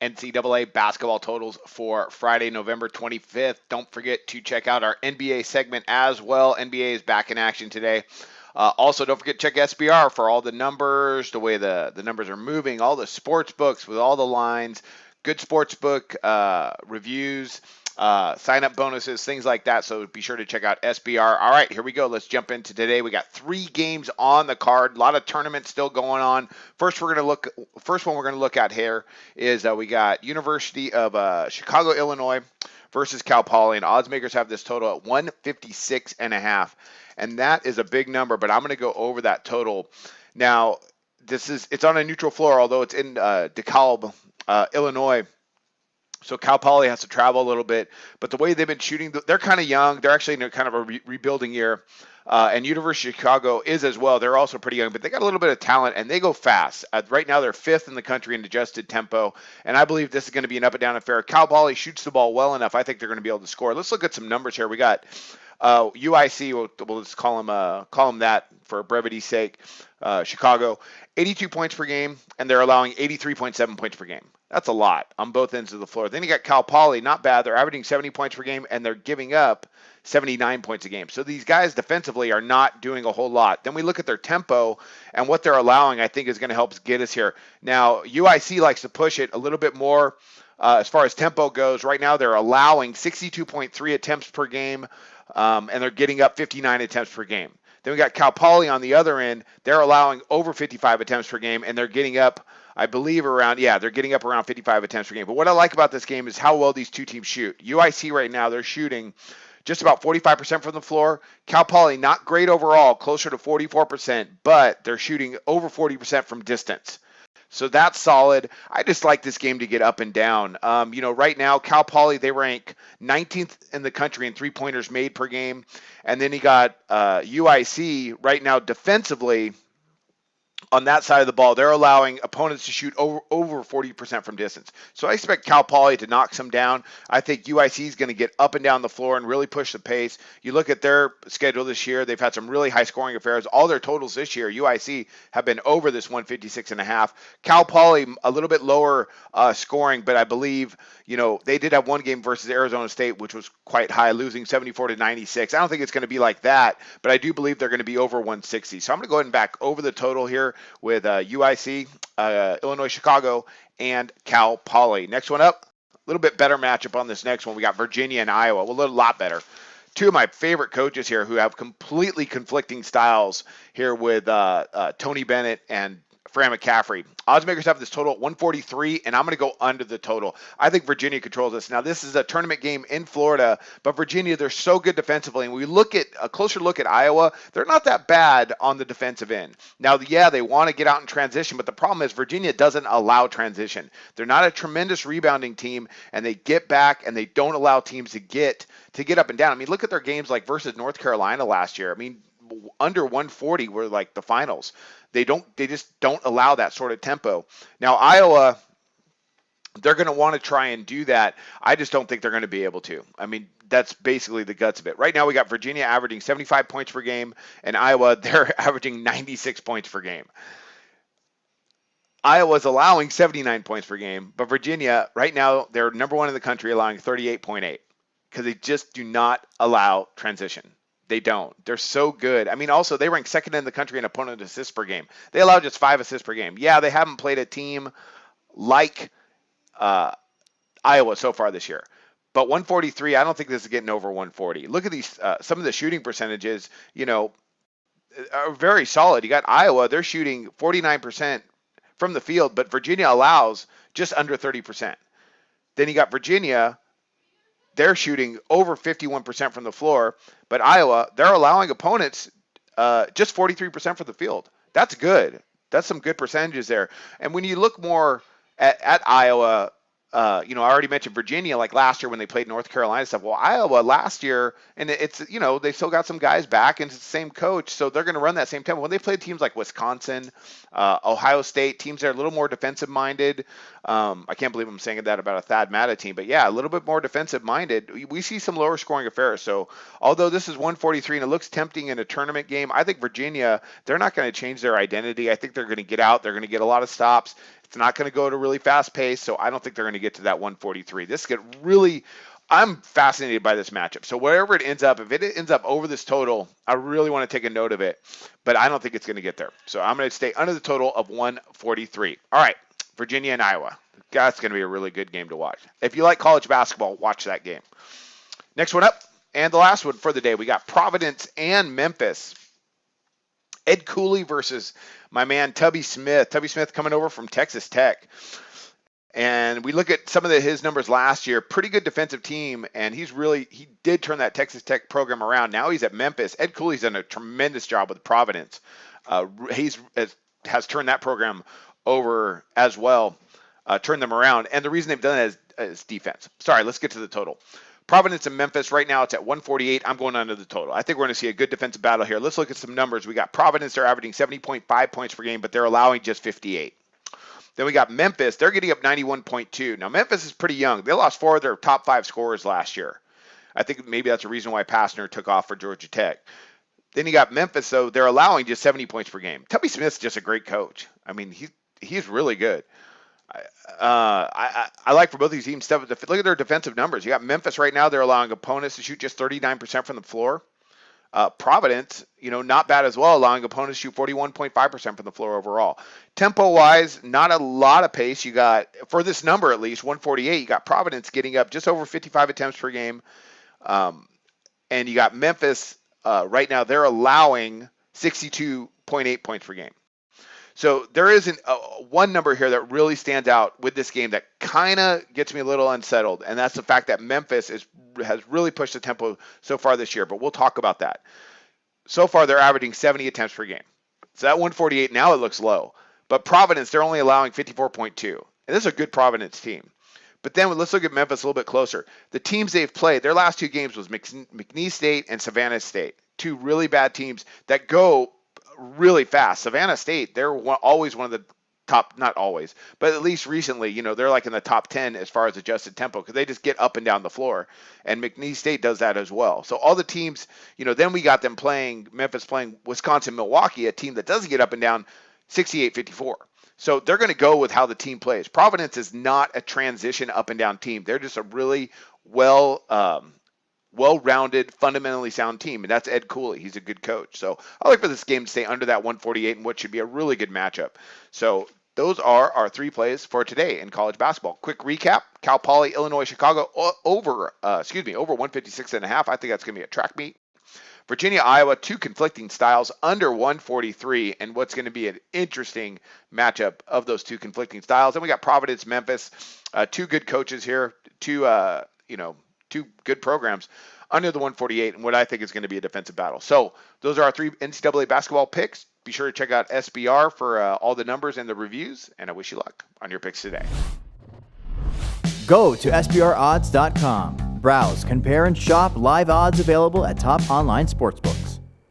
NCAA basketball totals for Friday, November 25th. Don't forget to check out our NBA segment as well. NBA is back in action today. Also, don't forget to check SBR for all the numbers, the way the numbers are moving, all the sports books with all the lines, good sports book reviews, sign up bonuses, things like that. So be sure to check out SBR. All right, here we go. Let's jump into today. We got 3 games on the card. A lot of tournaments still going on. First one we're going to look at here is we got University of Chicago, Illinois versus Cal Poly, and odds makers have this total at 156.5, and that is a big number. But I'm going to go over that total. Now, it's on a neutral floor, although it's in DeKalb, Illinois. So Cal Poly has to travel a little bit, but the way they've been shooting, they're kind of young. They're actually in kind of a rebuilding year, and University of Chicago is as well. They're also pretty young, but they got a little bit of talent, and they go fast. Right now, they're 5th in the country in adjusted tempo, and I believe this is going to be an up and down affair. Cal Poly shoots the ball well enough. I think they're going to be able to score. Let's look at some numbers here. We got UIC, we'll just call them that for brevity's sake. Chicago, 82 points per game, and they're allowing 83.7 points per game. That's a lot on both ends of the floor. Then you got Cal Poly, not bad. They're averaging 70 points per game, and they're giving up 79 points a game. So these guys defensively are not doing a whole lot. Then we look at their tempo, and what they're allowing, I think, is going to help us get us here. Now, UIC likes to push it a little bit more as far as tempo goes. Right now, they're allowing 62.3 attempts per game, and they're getting up 59 attempts per game. Then we got Cal Poly on the other end. They're allowing over 55 attempts per game, and they're getting up, I believe, around 55 attempts per game. But what I like about this game is how well these two teams shoot. UIC right now, they're shooting just about 45% from the floor. Cal Poly, not great overall, closer to 44%, but they're shooting over 40% from distance. So that's solid. I just like this game to get up and down. Right now, Cal Poly, they rank 19th in the country in three-pointers made per game. And then you got UIC right now defensively. On that side of the ball, they're allowing opponents to shoot over 40% from distance. So I expect Cal Poly to knock some down. I think UIC is going to get up and down the floor and really push the pace. You look at their schedule this year, they've had some really high scoring affairs. All their totals this year, UIC, have been over this 156.5. Cal Poly, a little bit lower scoring, but I believe, they did have one game versus Arizona State, which was quite high, losing 74-96. I don't think it's going to be like that, but I do believe they're going to be over 160. So I'm going to go ahead and back over the total here with UIC, Illinois, Chicago, and Cal Poly. Next one up, a little bit better matchup on this next one. We got Virginia and Iowa. Well, a lot better. Two of my favorite coaches here who have completely conflicting styles here with Tony Bennett and Fran McCaffrey. Odds makers have this total at 143, and I'm going to go under the total. I think Virginia controls this. Now, this is a tournament game in Florida, but Virginia, they're so good defensively. And we look at a closer look at Iowa, they're not that bad on the defensive end. Now, yeah, they want to get out in transition, but the problem is Virginia doesn't allow transition. They're not a tremendous rebounding team, and they get back, and they don't allow teams to get up and down. I mean, look at their games like versus North Carolina last year. I mean, under 140 were like the finals. They just don't allow that sort of tempo. Now, Iowa, they're going to want to try and do that. I just don't think they're going to be able to. I mean, that's basically the guts of it. Right now, we got Virginia averaging 75 points per game, and Iowa, they're averaging 96 points per game. Iowa's allowing 79 points per game, but Virginia, right now, they're number 1 in the country, allowing 38.8 because they just do not allow transition. They don't. They're so good. I mean, also, they rank 2nd in the country in opponent assists per game. They allow just 5 assists per game. Yeah, they haven't played a team like Iowa so far this year. But 143, I don't think this is getting over 140. Look at these. Some of the shooting percentages, are very solid. You got Iowa. They're shooting 49% from the field, but Virginia allows just under 30%. Then you got Virginia. They're shooting over 51% from the floor, but Iowa, they're allowing opponents just 43% from the field. That's good. That's some good percentages there. And when you look more at Iowa, I already mentioned Virginia, like last year when they played North Carolina stuff. Well, Iowa last year, and it's, they still got some guys back and it's the same coach, so they're going to run that same tempo. When they played teams like Wisconsin, Ohio State, teams that are a little more defensive minded. I can't believe I'm saying that about a Thad Matta team, but yeah, a little bit more defensive minded. We see some lower scoring affairs. So although this is 143 and it looks tempting in a tournament game, I think Virginia, they're not going to change their identity. I think they're going to get out. They're going to get a lot of stops. It's not going to go at a really fast pace, so I don't think they're going to get to that 143. This could really, I'm fascinated by this matchup. So wherever it ends up, if it ends up over this total, I really want to take a note of it, but I don't think it's going to get there. So I'm going to stay under the total of 143. All right, Virginia and Iowa. That's going to be a really good game to watch. If you like college basketball, watch that game. Next one up, and the last one for the day, we got Providence and Memphis. Ed Cooley versus my man Tubby Smith. Tubby Smith coming over from Texas Tech. And we look at some of his numbers last year. Pretty good defensive team, and he did turn that Texas Tech program around. Now he's at Memphis. Ed Cooley's done a tremendous job with Providence. Has turned that program over as well, turned them around. And the reason they've done it is defense. Sorry, let's get to the total. Providence and Memphis, right now it's at 148. I'm going under the total. I think we're going to see a good defensive battle here. Let's look at some numbers. We got Providence, they're averaging 70.5 points per game, but they're allowing just 58. Then we got Memphis, they're getting up 91.2. Now, Memphis is pretty young. They lost 4 of their top 5 scorers last year. I think maybe that's a reason why Pastner took off for Georgia Tech. Then you got Memphis, so they're allowing just 70 points per game. Tubby Smith's just a great coach. I mean, he's really good. I like for both these teams. Look at their defensive numbers. You got Memphis right now. They're allowing opponents to shoot just 39% from the floor. Providence, not bad as well, allowing opponents to shoot 41.5% from the floor overall. Tempo-wise, not a lot of pace. You got, for this number at least, 148, you got Providence getting up just over 55 attempts per game. And you got Memphis, right now, they're allowing 62.8 points per game. So there isn't one number here that really stands out with this game that kind of gets me a little unsettled, and that's the fact that Memphis has really pushed the tempo so far this year, but we'll talk about that. So far, they're averaging 70 attempts per game. So that 148, now it looks low. But Providence, they're only allowing 54.2. And this is a good Providence team. But then let's look at Memphis a little bit closer. The teams they've played, their last 2 games was McNeese State and Savannah State. 2 really bad teams that go really fast. Savannah State, they're always one of the top, not always, but at least recently, they're like in the top 10 as far as adjusted tempo because they just get up and down the floor. And McNeese State does that as well. So all the teams, then we got them playing, Memphis playing Wisconsin, Milwaukee, a team that doesn't get up and down, 68-54. So they're going to go with how the team plays. Providence is not a transition up and down team. They're just a really well-rounded, fundamentally sound team, and that's Ed Cooley. He's a good coach. So I like for this game to stay under that 148 in what should be a really good matchup. So those are our 3 plays for today in college basketball. Quick recap: Cal Poly, Illinois, Chicago over 156.5. I think that's going to be a track meet. Virginia, Iowa, 2 conflicting styles under 143, and what's going to be an interesting matchup of those 2 conflicting styles. And we got Providence, Memphis, 2 good coaches here, 2 good programs under the 148, and what I think is going to be a defensive battle. So those are our 3 NCAA basketball picks. Be sure to check out SBR for all the numbers and the reviews, and I wish you luck on your picks today. Go to SBRodds.com. Browse, compare, and shop live odds available at top online sportsbooks.